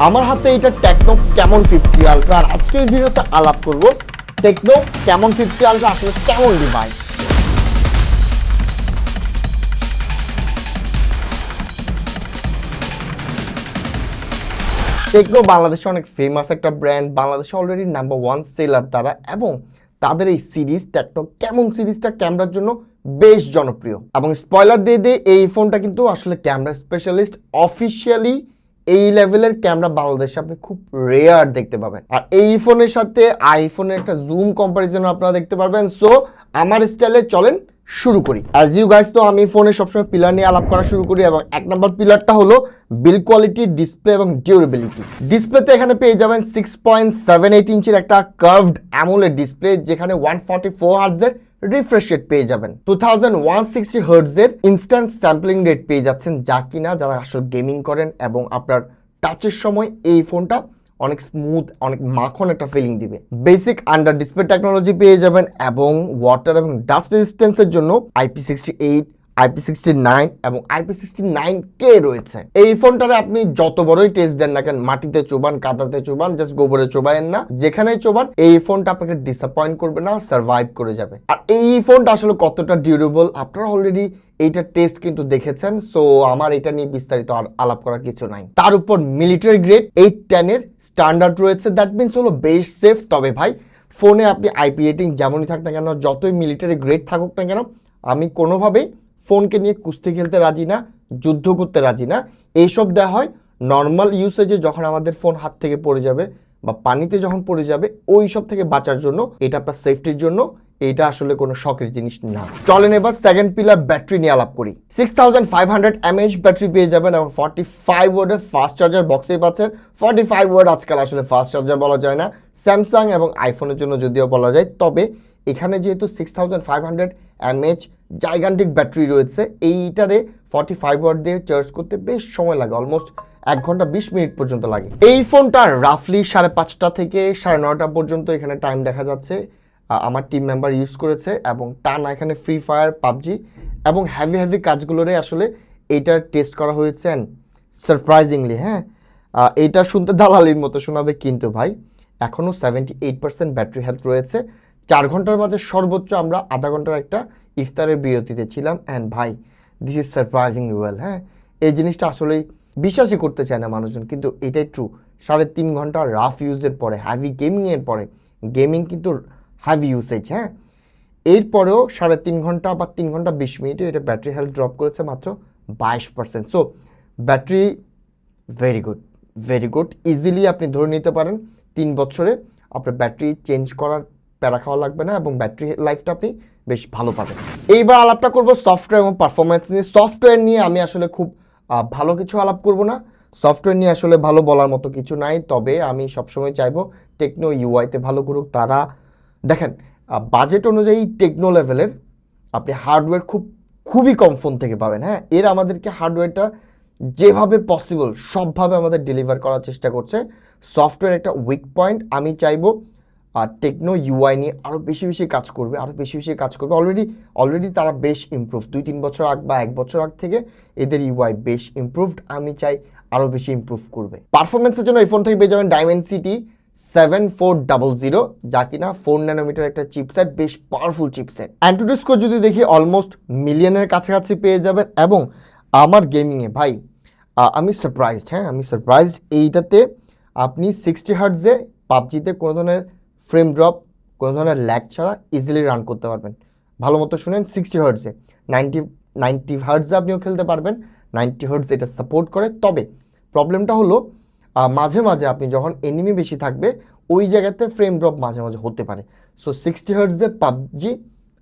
আমার হাতে এটা টেকনো ক্যামন 50 আলট্রা, আর আজকের ভিডিওতে আলাপ করব টেকনো ক্যামন 50 আলট্রা আসলে কেমন ডিভাইস। টেকনো বাংলাদেশে অনেক ফেমাস একটা ব্র্যান্ড, বাংলাদেশে অলরেডি নাম্বার 1 সেলার তারা, এবং তাদের এই সিরিজ টেকনো ক্যামন সিরিজটা ক্যামেরার জন্য বেশ জনপ্রিয়। এবং স্পয়লার দিয়ে এই ফোনটা কিন্তু আসলে ক্যামেরা স্পেশালিস্ট, অফিসিয়ালি এই লেভেলের ক্যামেরা বাংলাদেশে আপনি খুব রেয়ার দেখতে পাবেন। আর এই ফোনের সাথে আইফোনের একটা জুম কম্পারিজন আপনারা দেখতে পারবেন। সো আমার স্টাইলে চলেন শুরু করি। অ্যাজ ইউ গাইস, তো আমি ফোনে সবসময় পিলার নিয়ে আলাপ করা শুরু করি, এবং 1 নম্বর পিলারটা হলো বিল্ড কোয়ালিটি, ডিসপ্লে এবং ডিউরেবিলিটি। ডিসপ্লেতে এখানে পেয়ে যাবেন 6.78 ইঞ্চির একটা কার্ভড অ্যামোলেড ডিসপ্লে, যেখানে 144 হার্টজের রিফ্রেশ রেট পেয়ে যাবেন। 2160 হার্টজের ইনস্ট্যান্ট স্যাম্পলিং রেট পেয়ে যাচ্ছেন, যা কিনা যারা আসলে গেমিং করেন এবং আপনার টাচের সময় এই ফোনটা অনেক স্মুথ, অনেক মাখন একটা ফিলিং দিবে। বেসিক আন্ডার ডিসপ্লে টেকনোলজি পেয়ে যাবেন, এবং ওয়াটার এবং ডাস্ট রেজিস্ট্যান্সের জন্য IP68, IP69 এবং IP69K রয়েছে। এই ফোনটারে আপনি যত বড়ই টেস্ট দেন না কেন, মাটিতে চোবান, কাদাতে চোবান, জাস্ট গোবরে চোবায়েন না, যেখানেই চোবান এই ফোনটা আপনাকে ডিসঅ্যাপয়েন্ট করবে না, সার্ভাইভ করে যাবে। আর এই ফোনটা আসলে কতটা ডিউরেবল আপনারা অলরেডি এইটার টেস্ট কিন্তু দেখেছেন। সো আমার এটা নিয়ে বিস্তারিত আর আলাপ করার কিছু নাই। তার উপর মিলিটারি গ্রেড 810 এর স্ট্যান্ডার্ড রয়েছে, দ্যাট মিনস হলো বেশ সেফ। তবে ভাই, ফোনে আপনি IP রেটিং যেমনই থাক না কেন, যতই মিলিটারি গ্রেড থাকুক না কেন, আমি কোনোভাবেই ফোনকে নিয়ে কুস্তি খেলতে রাজি না, যুদ্ধ করতে রাজি না। এইসব দেওয়া হয় নর্মাল ইউসেজে, যখন আমাদের ফোন হাত থেকে পড়ে যাবে বা পানিতে যখন পড়ে যাবে, ওই সব থেকে বাঁচার জন্য। এটা আপনার সেফটির জন্য, এটা আসলে কোনো শখের জিনিস না। চলেন এবার সেকেন্ড পিলার ব্যাটারি নিয়ে আলাপ করি। 6500 mAh ব্যাটারি পেয়ে যাবেন, এবং 45 ওয়াটের ফাস্ট চার্জার বক্সেই পাচ্ছেন। 45 ওয়াট আজকাল আসলে ফাস্ট চার্জার বলা যায় না, স্যামসাং এবং আইফোনের জন্য যদিও বলা যায়। তবে এখানে যেহেতু 6500 mAh জাইগান্টিক ব্যাটারি রয়েছে, এইটারে 45 ওয়াট দিয়ে চার্জ করতে বেশ সময় লাগে, অলমোস্ট 1 ঘন্টা 20 মিনিট পর্যন্ত লাগে। এই ফোনটা রাফলি 5:30 থেকে 9:30 পর্যন্ত এখানে টাইম দেখা যাচ্ছে আমার টিম মেম্বার ইউজ করেছে, এবং টানা এখানে ফ্রি ফায়ার, পাবজি এবং হেভি কাজগুলোরে আসলে এইটার টেস্ট করা হয়েছে। অ্যান্ড সারপ্রাইজিংলি, হ্যাঁ, এইটা শুনতে দালালির মতো শোনাবে, কিন্তু ভাই এখনও 78% ব্যাটারি হেলথ রয়েছে। 4 ঘন্টার মাঝে সর্বোচ্চ আমরা আধা ঘন্টার একটা ইফতারের বিরতিতে ছিলাম। অ্যান্ড ভাই, দিস ইজ সারপ্রাইজিং ওয়েল। হ্যাঁ, এই জিনিসটা আসলেই বিশ্বাসই করতে চায় না মানুষজন, কিন্তু এটাই ট্রু। 3.5 ঘন্টা রাফ ইউজের পরে, হ্যাভি গেমিংয়ের পরে, গেমিং কিন্তু হ্যাভি ইউসেজ, হ্যাঁ, এরপরেও 3.5 ঘন্টা বা 3 ঘন্টা 20 মিনিটে এটা ব্যাটারি হেলথ ড্রপ করেছে মাত্র 22%। So battery very good. Easily আপনি ধরে নিতে পারেন 3 বছরে আপনার ব্যাটারি চেঞ্জ করার প্যারা খাওয়া লাগবে না, এবং ব্যাটারি লাইফটা আপনি বেশ ভালো পাবেন। এইবার আলাপটা করব সফটওয়্যার এবং পারফরমেন্স নিয়ে। সফটওয়্যার নিয়ে আমি আসলে খুব ভালো কিছু আলাপ করব না, সফটওয়্যার নিয়ে আসলে ভালো বলার মতো কিছু নাই। তবে আমি সবসময় চাইবো টেকনো ইউআইতে ভালো করুক তারা। দেখেন, বাজেট অনুযায়ী টেকনো লেভেলের আপনি হার্ডওয়্যার খুবই কম ফোন থেকে পাবেন। হ্যাঁ, এর আমাদেরকে হার্ডওয়্যারটা যেভাবে পসিবল সবভাবে আমাদের ডেলিভার করার চেষ্টা করছে। সফটওয়্যার একটা উইক পয়েন্ট, আমি চাইবো টেকনো ইউআই নিয়ে আরও বেশি কাজ করবে, অলরেডি তারা বেশ ইমপ্রুভ। 2-3 বছর আগ বা 1 বছর আগ থেকে এদের ইউআই বেশ ইমপ্রুভড, আমি চাই আরও বেশি ইমপ্রুভ করবে। পারফরমেন্সের জন্য এই ফোন থেকে পেয়ে যাবেন ডাইমেনসিটি 7400, যা কিনা 4 ন্যানোমিটার একটা চিপসেট, বেশ পাওয়ারফুল চিপসেট। অ্যান্টুডি স্কোর যদি দেখি অলমোস্ট মিলিয়নের কাছাকাছি পেয়ে যাবেন। এবং আমার গেমিংয়ে ভাই আমি সারপ্রাইজড। এইটাতে আপনি 60 হার্টজে পাবজিতে কোনো ধরনের ফ্রেম ড্রপ, কোনো ধরনের ল্যাগ ছাড়া ইজিলি রান করতে পারবেন। ভালো মতো শুনেন, 60 হার্টজে, 90 হার্টজে আপনিও খেলতে পারবেন। 90 হার্টজ এটা সাপোর্ট করে। তবে প্রবলেমটা হলো মাঝে মাঝে আপনি যখন এনিমি বেশি থাকবে, ওই জায়গাতে ফ্রেম ড্রপ মাঝে মাঝে হতে পারে। সো 60 হার্টজে পাবজি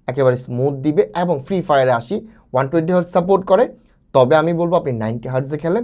একেবারে স্মুথ দিবে, এবং ফ্রি ফায়ারে 120 হার্টজ সাপোর্ট করে। তবে আমি বলবো আপনি 90 হার্টজে খেলেন,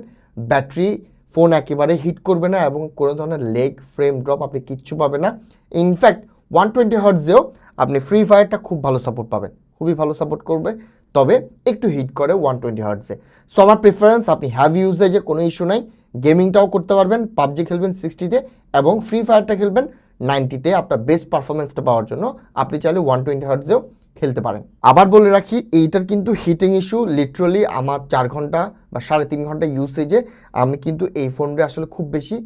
ব্যাটারি ফোন একেবারে হিট করবে না, এবং কোনো ধরনের লেগ ফ্রেম ড্রপ আপনি কিচ্ছু পাবেন না। ইনফ্যাক্ট 120 হার্টজেও আপনি ফ্রি ফায়ারটা খুব ভালো সাপোর্ট পাবেন, খুবই ভালো সাপোর্ট করবে, তবে একটু হিট করে 120 হার্টজে। সো আমার প্রিফারেন্স, আপনি হ্যাভি ইউজেজে কোনো ইস্যু নাই, গেমিংটাও করতে পারবেন, পাবজি খেলবেন 60তে এবং ফ্রি ফায়ারটা খেলবেন 90তে। আপনার বেস্ট পারফরমেন্সটা পাওয়ার জন্য আপনি চাইলে 120 হার্টজেও খেলতে পারেন। আবার বলে রাখি, এইটার কিন্তু হিটিং ইস্যু লিটারালি আমার 4 ঘন্টা বা 3.5 ঘন্টা ইউসেজে আমি কিন্তু এই ফোনটা আসলে খুব বেশি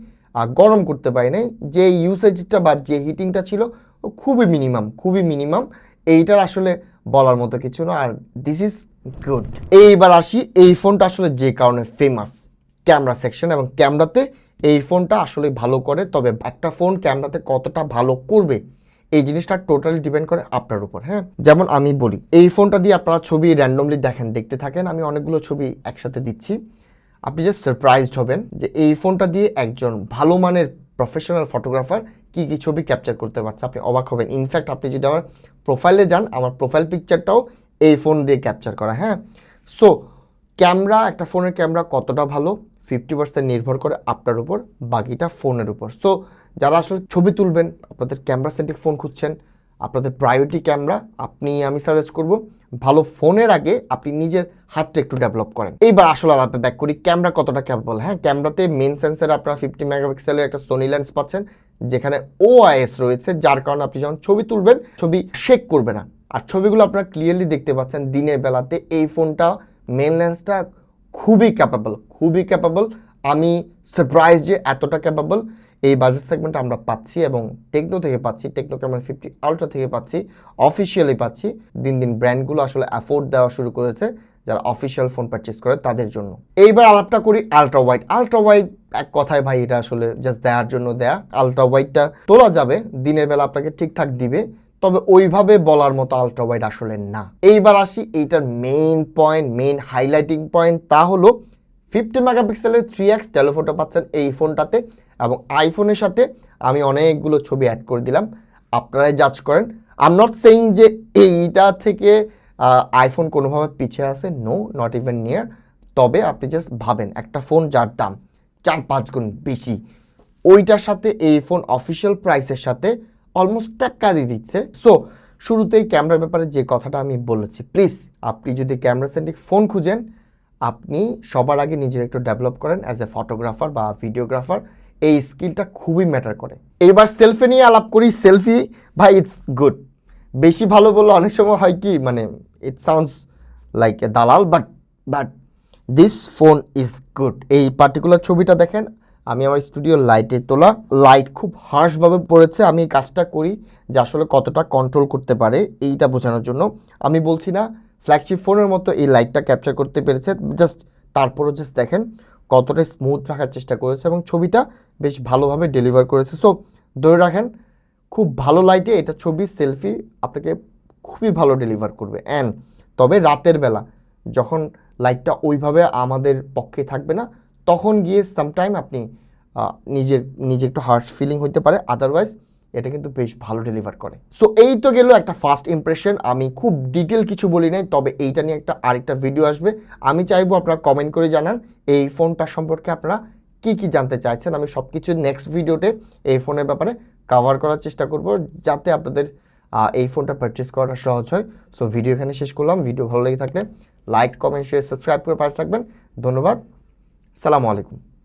গরম করতে পারি নাই, যে ইউসেজটা বা যে হিটিংটা ছিল খুবই মিনিমাম। এইটার আসলে বলার মতো কিছু না, আর দিস ইজ গুড। এইবার আসি এই ফোনটা আসলে যে কারণে ফেমাস, ক্যামেরা সেকশন, এবং ক্যামেরাতে এই ফোনটা আসলে ভালো করে। তবে একটা ফোন ক্যামেরাতে কতটা ভালো করবে এই জিনিসটা টোটালি ডিপেন্ড করে আপনার উপর। হ্যাঁ, যেমন আমি বলি, এই ফোনটা দিয়ে আপনারা ছবি র্যান্ডমলি দেখতে থাকেন, আমি অনেকগুলো ছবি একসাথে দিচ্ছি, আপনি জাস্ট সারপ্রাইজড হবেন যে এই ফোনটা দিয়ে একজন ভালো মানের প্রফেশনাল ফটোগ্রাফার কি ছবি ক্যাপচার করতে পারছে, আপনি অবাক হবেন। ইনফ্যাক্ট আপনি যদি আমার প্রোফাইলে যান, আমার প্রোফাইল পিকচারটাও এই ফোন দিয়ে ক্যাপচার করা। হ্যাঁ, সো ক্যামেরা, একটা ফোনের ক্যামেরা কতটা ভালো 50% নির্ভর করে আপনার উপর, বাকিটা ফোনের উপর। সো যারা আসলে ছবি তুলবেন, আপনাদের ক্যামেরা সেন্ট্রিক ফোন খুঁজছেন, আপনাদের প্রায়োরিটি ক্যামেরা, আমি সাজেস্ট করব ভালো ফোনের আগে আপনি নিজের হাতটা একটু ডেভেলপ করেন। এইবার আসলে আলাপে ব্যাক করি, ক্যামেরা কতটা ক্যাপেবল। হ্যাঁ, ক্যামেরাতে মেন সেন্সারে আপনারা 50 মেগাপিক্সেলের একটা সোনি লেন্স পাচ্ছেন, যেখানে OIS রয়েছে, যার কারণে আপনি যখন ছবি তুলবেন ছবি শেক করবে না, আর ছবিগুলো আপনারা ক্লিয়ারলি দেখতে পাচ্ছেন। দিনের বেলাতে এই ফোনটা মেন লেন্সটা খুবই ক্যাপেবল। আমি সারপ্রাইজ যে এতটা ক্যাপেবল এই বাজেট সেগমেন্টে আমরা পাচ্ছি, এবং টেকনো থেকে পাচ্ছি, টেকনো ক্যামেরা 50 আলট্রা থেকে পাচ্ছি, অফিসিয়ালি পাচ্ছি। দিন ব্র্যান্ডগুলো আসলে অ্যাফোর্ড দেওয়া শুরু করেছে যারা অফিসিয়াল ফোন পারচেস করে তাদের জন্য। এইবার আলাপটা করি আলট্রা ওয়াইড। এক কথায় ভাই, এটা আসলে জাস্ট দেওয়ার জন্য দেয়া। আলট্রা ওয়াইডটা তোলা যাবে, দিনের বেলা আপনাকে ঠিকঠাক দিবে, তবে ওইভাবে বলার মতো আলট্রা ওয়াইড আসলে না। এইবার আসি এইটার মেইন হাইলাইটিং পয়েন্ট, তা হলো 50 মেগাপিক্সেলের 3x টেলিফোটো পাচ্ছেন এই ফোনটাতে, এবং আইফোনের সাথে আমি অনেকগুলো ছবি অ্যাড করে দিলাম, আপনারাই জাজ করেন। আই এম নট সেইং যে এইটা থেকে আইফোন কোনোভাবে পিছিয়ে আছে, নো, নট ইভেন নিয়ার। তবে আপনি জাস্ট ভাবেন, একটা ফোন যার দাম 4-5 গুণ বেশি, ওইটার সাথে এই ফোন অফিসিয়াল প্রাইসের সাথে অলমোস্ট টাক্কা দিয়ে দিচ্ছে। সো শুরুতেই ক্যামেরার ব্যাপারে যে কথাটা আমি বলেছি, প্লিজ আপনি যদি ক্যামেরা সেন্ট্রিক ফোন খুঁজেন, আপনি সবার আগে নিজের একটু ডেভেলপ করেন অ্যাজ এ ফটোগ্রাফার বা ভিডিওগ্রাফার, এই স্কিলটা খুবই ম্যাটার করে। এবার সেলফি নিয়ে আলাপ করি। সেলফি ভাই, ইটস গুড। বেশি ভালো বললে অনেক সময় হয় কি, মানে ইট সাউন্ডস লাইক এ দালাল, but this phone is good. এই পার্টিকুলার ছবিটা দেখেন, আমি আমার স্টুডিও লাইটে তোলা, লাইট খুব হার্শভাবে পড়েছে। আমি এই কাজটা করি যে আসলে কতটা কন্ট্রোল করতে পারে এইটা বোঝানোর জন্য। আমি বলছি না ফ্ল্যাগশিপ ফোনের মতো এই লাইটটা ক্যাপচার করতে পেরেছে, তারপরও জাস্ট দেখেন কতটা স্মুথ রাখার চেষ্টা করেছে, এবং ছবিটা বেশ ভালোভাবে ডেলিভার করেছে। সো ধরে রাখেন, খুব ভালো লাইটে এটা ছবি সেলফি আপনাকে খুবই ভালো ডেলিভার করবে। অ্যান্ড তবে রাতের বেলা যখন লাইটটা ওইভাবে আমাদের পক্ষে থাকবে না, তখন গিয়ে সামটাইম আপনি নিজে একটু হার্শ ফিলিং হতে পারে, আদারওয়াইজ এটা কিন্তু বেশ ভালো ডেলিভার করে। সো এই তো গেল একটা ফার্স্ট ইমপ্রেশন। আমি খুব ডিটেল কিছু বলি নাই, তবে এইটা নিয়ে আরেকটা ভিডিও আসবে। আমি চাইবো আপনারা কমেন্ট করে জানান এই ফোনটা সম্পর্কে আপনারা কি জানতে চাইছেন। আমি সব কিছু নেক্সট ভিডিওতে এই ফোনের ব্যাপারে কভার করার চেষ্টা করব, যাতে আপনাদের এই ফোনটা পারচেস করাটা সহজ হয়। সো ভিডিও এখানে শেষ করলাম। ভিডিও ভালো লেগে থাকলে লাইক, কমেন্ট, শেয়ার, সাবস্ক্রাইব করে পাশে থাকবেন। ধন্যবাদ। সালামু আলাইকুম।